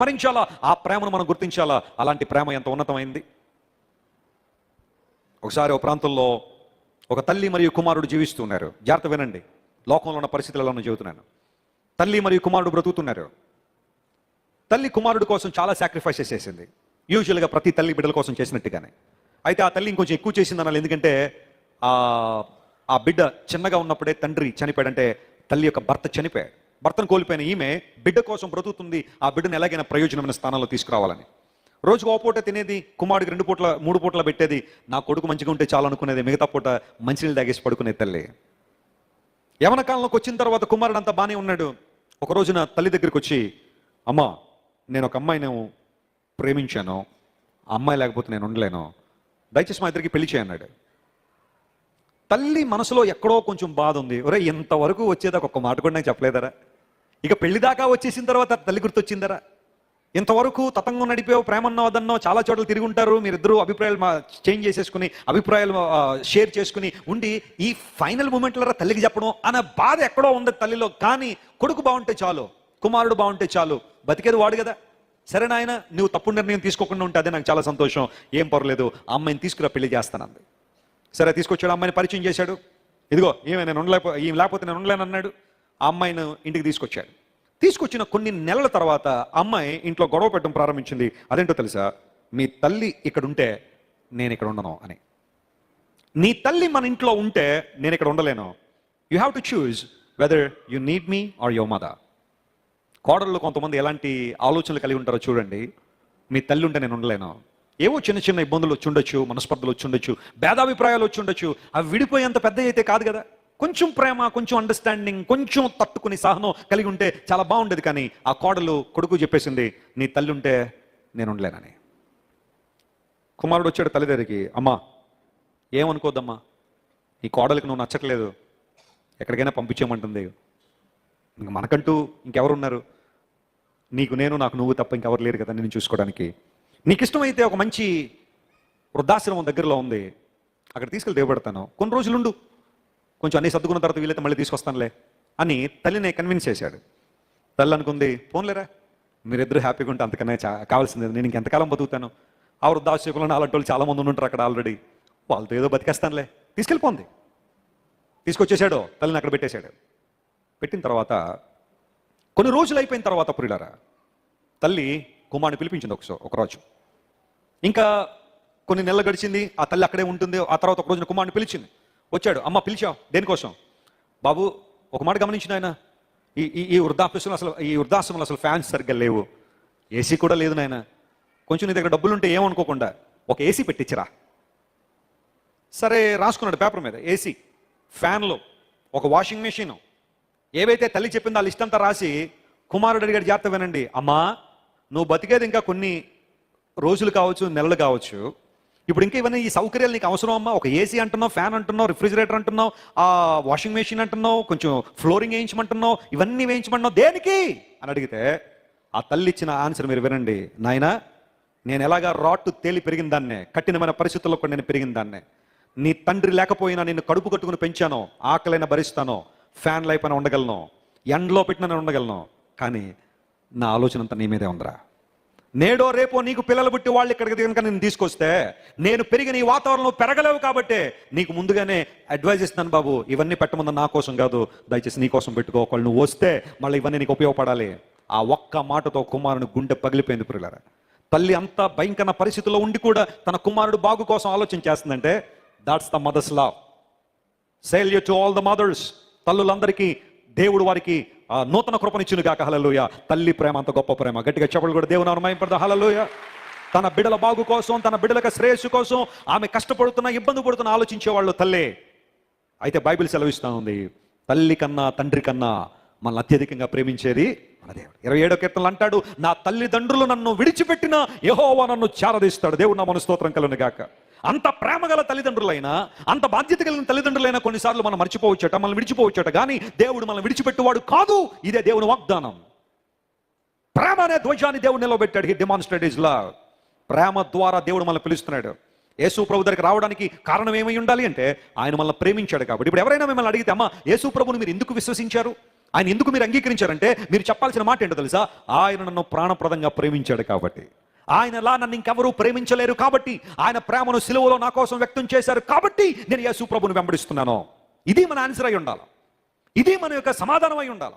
స్మరించాలా, ఆ ప్రేమను మనం గుర్తించాలా. అలాంటి ప్రేమ ఎంత ఉన్నతమైంది. ఒకసారి ఒక ప్రాంతంలో ఒక తల్లి మరియు కుమారుడు జీవిస్తున్నారు. జాగ్రత్త వినండి, లోకంలో ఉన్న పరిస్థితులలో చెబుతున్నాను. తల్లి మరియు కుమారుడు బ్రతుకుతున్నారు. తల్లి కుమారుడు కోసం చాలా సాక్రిఫైసెస్ చేసింది, యూజువల్గా ప్రతి తల్లి బిడ్డల కోసం చేసినట్టుగానే. అయితే ఆ తల్లి ఇంకొంచెం ఎక్కువ చేసింది అనాలి. ఎందుకంటే ఆ బిడ్డ చిన్నగా ఉన్నప్పుడే తండ్రి చనిపోయాడంటే తల్లి యొక్క భర్త చనిపోయాడు. భర్తను కోల్పోయిన ఈమె బిడ్డ కోసం బ్రతుకుతుంది, ఆ బిడ్డను ఎలాగైనా ప్రయోజనమైన స్థానంలో తీసుకురావాలని. రోజుకు ఓ పూట తినేది, కుమారుడికి 2 పూట్ల 3 పూట్ల పెట్టేది. నా కొడుకు మంచిగా ఉంటే చాలు అనుకునేది, మిగతా పూట మంచినీళ్ళు తాగేసి పడుకునేది తల్లి. యవన కాలంలోకి వచ్చిన తర్వాత కుమారుడు అంతా బాగానే ఉన్నాడు. ఒక రోజున తల్లి దగ్గరికి వచ్చి, అమ్మా నేను ఒక అమ్మాయిని ప్రేమించాను, ఆ అమ్మాయి లేకపోతే నేను ఉండలేను, దయచేసి మా ఇద్దరికి పెళ్లి చేయన్నాడు. తల్లి మనసులో ఎక్కడో కొంచెం బాధ ఉంది. ఒరే ఇంతవరకు వచ్చేదాకా ఒక్క మాట కూడా నాకు చెప్పలేదరా, ఇక పెళ్లి దాకా వచ్చేసిన తర్వాత తల్లి గుర్తొచ్చిందరా, ఇంతవరకు తతంగం నడిపావు, ప్రేమన్నో అదన్నో చాలా చోట్ల తిరిగి ఉంటారు, మీరిద్దరూ అభిప్రాయాలు చేంజ్ చేసేసుకుని అభిప్రాయాలు షేర్ చేసుకుని ఉండి ఈ ఫైనల్ మూమెంట్లో తల్లికి చెప్పడం అనే బాధ ఎక్కడో ఉంది తల్లిలో. కానీ కొడుకు బాగుంటే చాలు, కుమారుడు బాగుంటే చాలు, బతికేది వాడు కదా. సరే నాయన, నువ్వు తప్పుడు నిర్ణయం తీసుకోకుండా ఉంటే అదే నాకు చాలా సంతోషం, ఏం పర్లేదు, ఆ అమ్మాయిని తీసుకురా పెళ్లి చేస్తానంది. సరే తీసుకొచ్చాడు, అమ్మాయిని పరిచయం చేశాడు. ఇదిగో ఈమె నేను లేకపోతే నేను ఉండలేను అన్నాడు. ఆ అమ్మాయిని ఇంటికి తీసుకొచ్చాడు. తీసుకొచ్చిన కొన్ని నెలల తర్వాత అమ్మాయి ఇంట్లో గొడవ పెట్టడం ప్రారంభించింది. అదేంటో తెలుసా, మీ తల్లి ఇక్కడ ఉంటే నేను ఇక్కడ ఉండను అని. నీ తల్లి మన ఇంట్లో ఉంటే నేను ఇక్కడ ఉండలేను. You have to choose whether you need me or your mother. కోడళ్ళు కొంతమంది ఎలాంటి ఆలోచనలు కలిగి ఉంటారో చూడండి. మీ తల్లి ఉంటే నేను ఉండలేను. ఏవో చిన్న చిన్న ఇబ్బందులు వచ్చి ఉండొచ్చు, మనస్పర్ధలు వచ్చి ఉండొచ్చు, భేదాభిప్రాయాలు వచ్చి ఉండొచ్చు. అవి విడిపోయేంత పెద్ద అయితే కాదు కదా. కొంచెం ప్రేమ, కొంచెం అండర్స్టాండింగ్, కొంచెం తట్టుకుని సహనం కలిగి ఉంటే చాలా బాగుండేది. కానీ ఆ కోడలు కొడుకు చెప్పేసింది, నీ తల్లి ఉంటే నేను ఉండలేనని. కుమారుడు వచ్చాడు తల్లి దగ్గరికి, అమ్మా ఏమనుకోద్దమ్మా, ఈ కోడలికి నువ్వు నచ్చట్లేదు, ఎక్కడికైనా పంపించేయమంటుంది, ఇంక మనకంటూ ఇంకెవరున్నారు, నీకు నేను, నాకు నువ్వు తప్ప ఇంకెవరు లేరు కదా నేను చూసుకోవడానికి. నీకు ఇష్టమైతే ఒక మంచి వృద్ధాశ్రమం దగ్గరలో ఉంది, అక్కడ తీసుకెళ్ళి దేవబడతాను, కొన్ని రోజులుండు, కొంచెం అన్ని సర్దుకున్న తర్వాత వీలైతే మళ్ళీ తీసుకొస్తానులే అని తల్లిని కన్విన్స్ చేశాడు. తల్లి అనుకుంది, పోన్లేరా మీరిద్దరూ హ్యాపీగా ఉంటే అంతకన్నా కావాల్సింది, నేను ఇంకెంతకాలం బతుకుతాను, ఆ వృద్ధాశ్రమంలో అలాంటి వాళ్ళు చాలా మంది ఉంటారు అక్కడ ఆల్రెడీ, వాళ్ళతో ఏదో బతికేస్తానులే, తీసుకెళ్ళిపోంది. తీసుకొచ్చేసాడు, తల్లిని అక్కడ పెట్టేశాడు. పెట్టిన తర్వాత కొన్ని రోజులు అయిపోయిన తర్వాత పురిలారా తల్లి కుమారుని పిలిపించింది ఒకరోజు. ఇంకా కొన్ని నెలలు గడిచింది, ఆ తల్లి అక్కడే ఉంటుంది. ఆ తర్వాత ఒక రోజున కుమారుని పిలిచింది. వచ్చాడు, అమ్మ పిలిచావు దేనికోసం? బాబు ఒక మాట గమనించిన ఆయన, ఈ వృద్ధాశ్రమంలో అసలు ఫ్యాన్స్ సరిగ్గా లేవు, ఏసీ కూడా లేదు నాయన, కొంచెం నీ దగ్గర డబ్బులు ఉంటే ఏమనుకోకుండా ఒక ఏసీ పెట్టించరా. సరే రాసుకున్నాడు పేపర్ మీద, ఏసీ, ఫ్యాన్లు, ఒక వాషింగ్ మెషిన్, ఏవైతే తల్లి చెప్పిందో ఆ లిస్ట్ అంతా రాసి కుమారుడు అడిగాడు, జాగ్రత్త వినండి, అమ్మా నువ్వు బతికేది ఇంకా కొన్ని రోజులు కావచ్చు, నెలలు కావచ్చు, ఇప్పుడు ఇంకా ఇవన్నీ ఈ సౌకర్యాలు నీకు అవసరం అమ్మా? ఒక ఏసీ అంటున్నావు, ఫ్యాన్ అంటున్నావు, రిఫ్రిజిరేటర్ అంటున్నావు, ఆ వాషింగ్ మెషిన్ అంటున్నావు, కొంచెం ఫ్లోరింగ్ వేయించమంటున్నావు, ఇవన్నీ వేయించమంటున్నావు దేనికి అని అడిగితే ఆ తల్లి ఇచ్చిన ఆన్సర్ మీరు వినండి. నాయనా, నేను ఎలాగా రాట్టు తేలి పెరిగిన దాన్నే, కఠినమైన పరిస్థితుల్లో కూడా నేను పెరిగిన దాన్నే, నీ తండ్రి లేకపోయినా నిన్ను కడుపు కట్టుకుని పెంచాను, ఆకలైనా భరిస్తాను, ఫ్యాన్ లైపైన ఉండగలను, ఎండలో పెట్టిన నేను ఉండగలను, కానీ నా ఆలోచన అంతా నీ మీదే ఉందిరా. నేడో రేపో నీకు పిల్లలు పుట్టి వాళ్ళు ఇక్కడికి కనుక నేను తీసుకొస్తే నేను పెరిగిన ఈ వాతావరణంలో పెరగలేవు కాబట్టి నీకు ముందుగానే అడ్వైజ్ ఇస్తాను బాబు, ఇవన్నీ పెట్టమంది నా కోసం కాదు, దయచేసి నీ కోసం పెట్టుకో, ఒకళ్ళు నువ్వు వస్తే మళ్ళీ ఇవన్నీ నీకు ఉపయోగపడాలి. ఆ ఒక్క మాటతో కుమారుని గుండె పగిలిపోయింది ప్రియులారా. తల్లి అంత భయంకర పరిస్థితుల్లో ఉండి కూడా తన కుమారుడు బాగు కోసం ఆలోచన చేస్తుందంటే that's the mother's love. Salute to all the mothers. తల్లులందరికీ దేవుడు వారికి నూతన కృపనిచ్చును గాక. హల్లెలూయా. తల్లి ప్రేమ అంత గొప్ప ప్రేమ. గట్టిగా చెప్పలు కూడా దేవుని నామమున మహిమపడదా. హల్లెలూయా. తన బిడ్డల బాగు కోసం, తన బిడ్డలకు శ్రేయస్సు కోసం ఆమె కష్టపడుతున్న, ఇబ్బంది పడుతున్న ఆలోచించేవాళ్ళు తల్లే. అయితే బైబిల్ సెలవిస్తూ ఉంది, తల్లి కన్నా తండ్రి కన్నా మనల్ని అత్యధికంగా ప్రేమించేది మన దేవుడు. 27వ కీర్తనలో అంటాడు, నా తల్లిదండ్రులు నన్ను విడిచిపెట్టిన యెహోవా నన్ను చేరదీస్తాడు. దేవుడు నామమున స్తోత్రం కలుగును గాక. అంత ప్రేమ గల తల్లిదండ్రులైనా, అంత బాధ్యత కలిగిన తల్లిదండ్రులైనా కొన్నిసార్లు మనం మర్చిపోవచ్చట, మనల్ని విడిచిపోవచ్చట. కానీ దేవుడు మనల్ని విడిచిపెట్టువాడు కాదు. ఇదే దేవుని వాగ్దానం. ప్రేమ అనే ధ్వజాన్ని దేవుడు నిలబెట్టాడు. హి డెమాన్స్ట్రేట్ హిస్ లవ్. ప్రేమ ద్వారా దేవుడు మనల్ని పిలుస్తున్నాడు. యేసు ప్రభు దగ్గరికి రావడానికి కారణం ఏమై ఉండాలి అంటే ఆయన మనల్ని ప్రేమించాడు కాబట్టి. ఇప్పుడు ఎవరైనా మిమ్మల్ని అడిగితే, అమ్మా యేసు ప్రభుని మీరు ఎందుకు విశ్వసించారు, ఆయన ఎందుకు మీరు అంగీకరించారంటే మీరు చెప్పాల్సిన మాట ఏంటో తెలుసా? ఆయన నన్ను ప్రాణప్రదంగా ప్రేమించాడు కాబట్టి, ఆయనలా నన్ను ఇంకెవరూ ప్రేమించలేరు కాబట్టి, ఆయన ప్రేమను సిలువలో నా కోసం వ్యక్తం చేశారు కాబట్టి నేను యేసు ప్రభువుని వెంబడిస్తున్నాను. ఇది మన ఆన్సర్ అయి ఉండాలి. ఇది మన యొక్క సమాధానం అయి ఉండాలి.